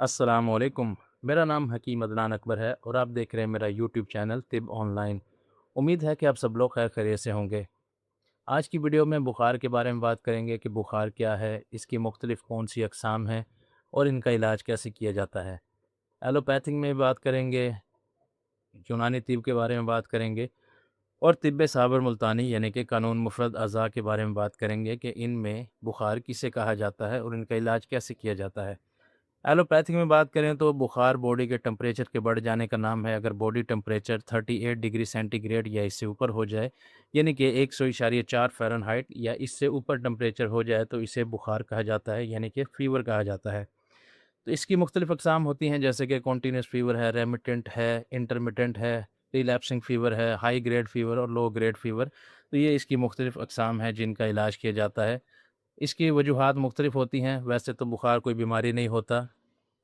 अस्सलाम वालेकुम। मेरा नाम हकीम अदनान अकबर है और आप देख रहे हैं मेरा यूट्यूब चैनल तिब ऑनलाइन। उम्मीद है कि आप सब लोग खैर खैरियत से होंगे। आज की वीडियो में बुखार के बारे में बात करेंगे कि बुखार क्या है, इसकी मुख्तलिफ़ कौन सी अक़साम हैं और इनका इलाज कैसे किया जाता है। एलोपैथिक में बात करेंगे, यूनानी तिब के बारे में बात करेंगे और तिब्बे साबर मुल्तानी यानी कि कानून मुफ़रद अज़ा के बारे में बात करेंगे कि इनमें बुखार किसे कहा जाता है और इनका इलाज कैसे किया जाता है। एलोपैथिक में बात करें तो बुखार बॉडी के टेम्परेचर के बढ़ जाने का नाम है। अगर बॉडी टेम्परेचर 38 डिग्री सेंटीग्रेड या इससे ऊपर हो जाए, यानी कि 100.4 फ़ारेनहाइट या इससे ऊपर टेम्परेचर हो जाए, तो इसे बुखार कहा जाता है, यानी कि फ़ीवर कहा जाता है। तो इसकी मुख्तलिफ़ अक़साम होती हैं, जैसे कि कॉन्टीन्यूस फ़ीवर है, रेमिटेंट है, इंटरमिटेंट है, रिलैप्सिंग फ़ीवर है, हाई ग्रेड फ़ीवर और लो ग्रेड फ़ीवर। तो ये इसकी मुख्तलिफ़ अक़साम हैं जिनका इलाज किया जाता है। इसकी वजूहात मुख्तलिफ़ होती हैं। वैसे तो बुखार कोई बीमारी नहीं होता,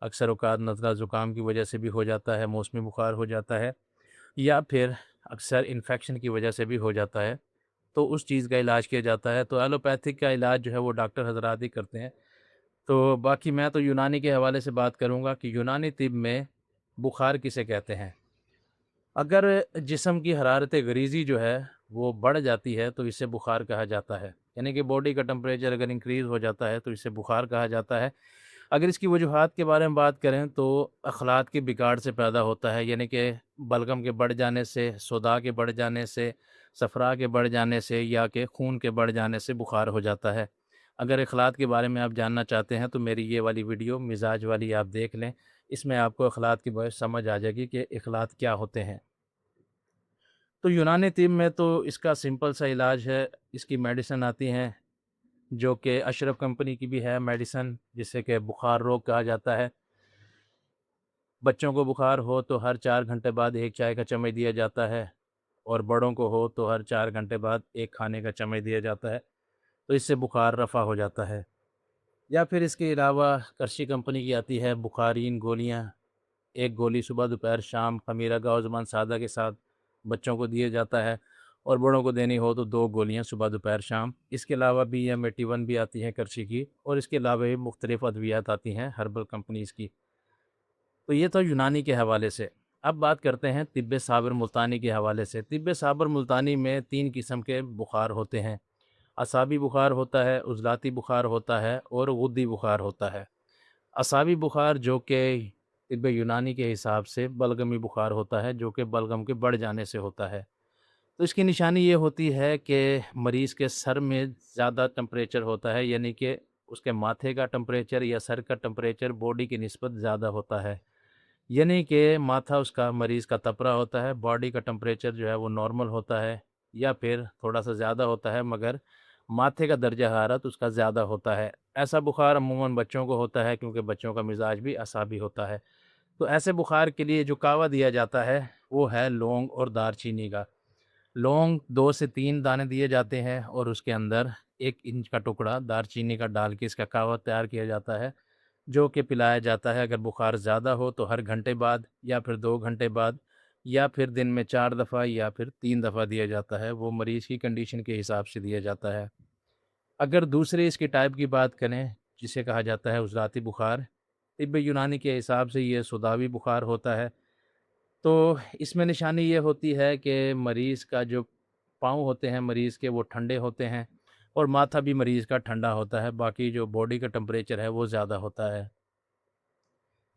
अक्सर औक़ात नज़ला ज़ुकाम की वजह से भी हो जाता है, मौसमी बुखार हो जाता है या फिर अक्सर इन्फेक्शन की वजह से भी हो जाता है, तो उस चीज़ का इलाज किया जाता है। तो एलोपैथिक का इलाज जो है वो डॉक्टर हज़रात ही करते हैं। तो बाकी मैं तो यूनानी के हवाले से बात करूँगा कि यूनानी तिब में बुखार किसे कहते हैं। अगर जिस्म की हरारत गरीज़ी जो है वो बढ़ जाती है तो इसे बुखार कहा जाता है, यानी कि बॉडी का टेम्परेचर अगर इंक्रीज़ हो जाता है तो इसे बुखार कहा जाता है। अगर इसकी वजूहात के बारे में बात करें तो अखलात की बिगाड़ से पैदा होता है, यानी कि बलगम के बढ़ जाने से, सोदा के बढ़ जाने से, सफ़रा के बढ़ जाने से या कि खून के बढ़ जाने से बुखार हो जाता है। अगर अखलात के बारे में आप जानना चाहते हैं तो मेरी ये वाली वीडियो मिज़ाज वाली आप देख लें, इसमें आपको अखलात की बहुत समझ आ जाएगी कि अखलात क्या होते हैं। तो यूनानी तिब में तो इसका सिंपल सा इलाज है, इसकी मेडिसिन आती हैं जो कि अशरफ कंपनी की भी है मेडिसिन, जिसे कि बुखार रोग कहा जाता है। बच्चों को बुखार हो तो हर 4 घंटे बाद 1 चाय का चम्मच दिया जाता है और बड़ों को हो तो हर 4 घंटे बाद 1 खाने का चम्मच दिया जाता है, तो इससे बुखार रफ़ा हो जाता है। या फिर इसके अलावा करशी कंपनी की आती है बुखारीन गोलियाँ, 1 गोली सुबह, दोपहर, शाम ख़मीरा गाओ सादा के साथ बच्चों को दिया जाता है और बड़ों को देनी हो तो 2 गोलियाँ सुबह, दोपहर, शाम। इसके अलावा BM-81 भी आती है करशी की और इसके अलावा भी मुख्तलिफ़ अद्वियात आती हैं हर्बल कंपनीज़ की। तो ये तो यूनानी के हवाले से। अब बात करते हैं तिब्बे साबर मुल्तानी के हवाले से। तिब्बे साबर मुल्तानी में 3 किस्म के बुखार होते हैं। असाबी बुखार होता है, उज़लाती बुखार होता है और गुद्दी बुखार होता है। असाबी बुखार जो कि तिब्बे यूनानी के हिसाब से बलगमी बुखार होता है, जो कि बलगम के बढ़ जाने से होता है। तो इसकी निशानी ये होती है कि मरीज़ के सर में ज़्यादा टेम्परेचर होता है, यानी कि उसके माथे का टेम्परेचर या सर का टेम्परेचर बॉडी की निस्बत ज़्यादा होता है। यानी कि माथा उसका मरीज़ का तपरा होता है, बॉडी का टेम्परेचर जो है वो नॉर्मल होता है या फिर थोड़ा-सा ज़्यादा होता है, मगर माथे का दर्जा हरारत उसका ज़्यादा होता है। ऐसा बुखार अमूमन बच्चों को होता है क्योंकि बच्चों का मिज़ाज भी असाबी होता है। तो ऐसे बुखार के लिए जो कावा दिया जाता है वो है लौंग और दालचीनी का। लौंग 2 से 3 दाने दिए जाते हैं और उसके अंदर 1 इंच का टुकड़ा दालचीनी का डाल के इसका कावा तैयार किया जाता है, जो कि पिलाया जाता है। अगर बुखार ज़्यादा हो तो हर घंटे बाद या फिर 2 घंटे बाद या फिर दिन में 4 दफ़ा या फिर 3 दफ़ा दिया जाता है, वो मरीज़ की कंडीशन के हिसाब से दिया जाता है। अगर दूसरे इसकी टाइप की बात करें, जिसे कहा जाता है उज़लाती बुखार, तिब्ब यूनानी के हिसाब से ये सुदावी बुखार होता है। तो इसमें निशानी ये होती है कि मरीज़ का जो पाँव होते हैं मरीज़ के वो ठंडे होते हैं और माथा भी मरीज़ का ठंडा होता है, बाकी जो बॉडी का टेम्परेचर है वो ज़्यादा होता है।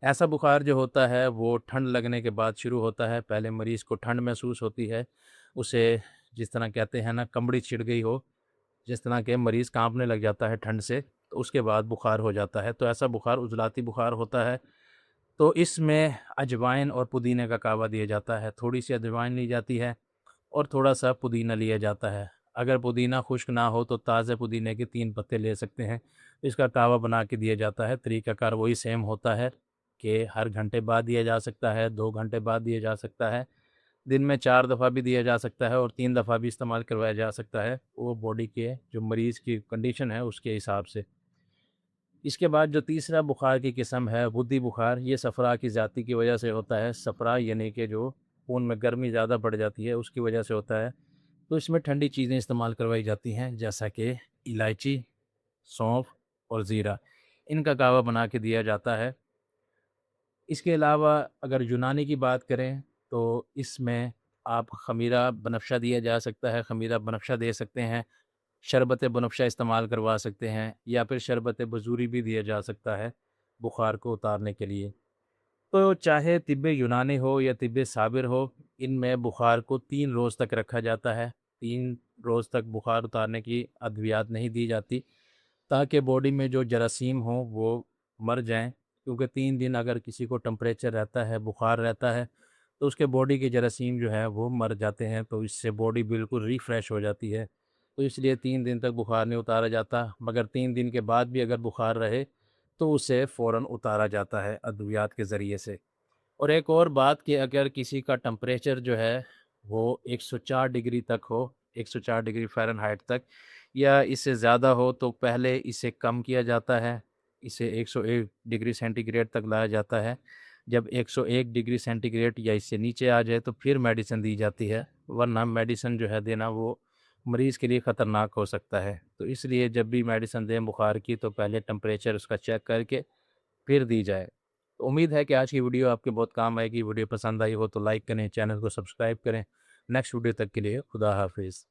ऐसा बुखार जो होता है वो ठंड लगने के बाद शुरू होता है, पहले मरीज़ को ठंड महसूस होती है, उसे जिस तरह कहते हैं ना कंबड़ी छिड़ गई हो, जिस तरह के मरीज़ काँपने लग जाता है ठंड से, तो उसके बाद बुखार हो जाता है। तो ऐसा बुखार उज़लाती बुखार होता है। तो इसमें अजवाइन और पुदीने का कावा दिया जाता है, थोड़ी-सी अजवाइन ली जाती है और थोड़ा-सा पुदीना लिया जाता है। अगर पुदीना खुश्क ना हो तो ताज़े पुदीने के 3 पत्ते ले सकते हैं, इसका कावा बना के दिया जाता है। तरीक़ाकार वही सेम होता है कि हर घंटे बाद दिया जा सकता है, 2 घंटे बाद दिया जा सकता है, दिन में 4 दफ़ा भी दिया जा सकता है और 3 दफ़ा भी इस्तेमाल करवाया जा सकता है, वो बॉडी के जो मरीज़ की कंडीशन है उसके हिसाब से। इसके बाद जो तीसरा बुखार की किस्म है गुद्दी बुखार, ये सफ़रा की ज़्यादती की वजह से होता है। सफ़रा यानी कि जो खून में गर्मी ज़्यादा बढ़ जाती है उसकी वजह से होता है। तो इसमें ठंडी चीज़ें इस्तेमाल करवाई जाती हैं, जैसा कि इलायची, सौंफ और ज़ीरा, इनका कावा बना के दिया जाता है। اس کے علاوہ اگر یونانی کی بات کریں تو اس میں آپ خمیرہ بنفشہ دیا جا سکتا ہے، خمیرہ بنفشہ دے سکتے ہیں، شربت بنفشہ استعمال کروا سکتے ہیں، یا پھر شربت بزوری بھی دیا جا سکتا ہے بخار کو اتارنے کے لیے۔ تو چاہے طب یونانی ہو یا طب صابر ہو، ان میں بخار کو 3 روز تک رکھا جاتا ہے۔ 3 روز تک بخار اتارنے کی ادویات نہیں دی جاتی، تاکہ باڈی میں جو جراثیم ہوں وہ مر جائیں، کیونکہ 3 دن اگر کسی کو ٹمپریچر رہتا ہے، بخار رہتا ہے، تو اس کے باڈی کے جراثیم جو ہے وہ مر جاتے ہیں، تو اس سے باڈی بالکل ریفریش ہو جاتی ہے۔ تو اس لیے 3 دن تک بخار نہیں اتارا جاتا، مگر 3 دن کے بعد بھی اگر بخار رہے تو اسے فوراً اتارا جاتا ہے ادویات کے ذریعے سے۔ اور ایک اور بات کہ اگر کسی کا ٹمپریچر جو ہے وہ 104 ڈگری تک ہو، 104 ڈگری فارن ہائٹ تک، یا اس سے زیادہ ہو، تو پہلے اسے کم کیا جاتا ہے، اسے 101 ڈگری سینٹی گریڈ تک لایا جاتا ہے۔ جب 101 ڈگری سینٹی گریڈ یا اس سے نیچے آ جائے تو پھر میڈیسن دی جاتی ہے، ورنہ میڈیسن جو ہے دینا وہ مریض کے لیے خطرناک ہو سکتا ہے۔ تو اس لیے جب بھی میڈیسن دیں بخار کی تو پہلے ٹمپریچر اس کا چیک کر کے پھر دی جائے۔ تو امید ہے کہ آج کی ویڈیو آپ کے بہت کام آئے گی۔ ویڈیو پسند آئی ہو تو لائک کریں، چینل کو سبسکرائب کریں۔ نیکسٹ ویڈیو تک کے لیے خدا حافظ۔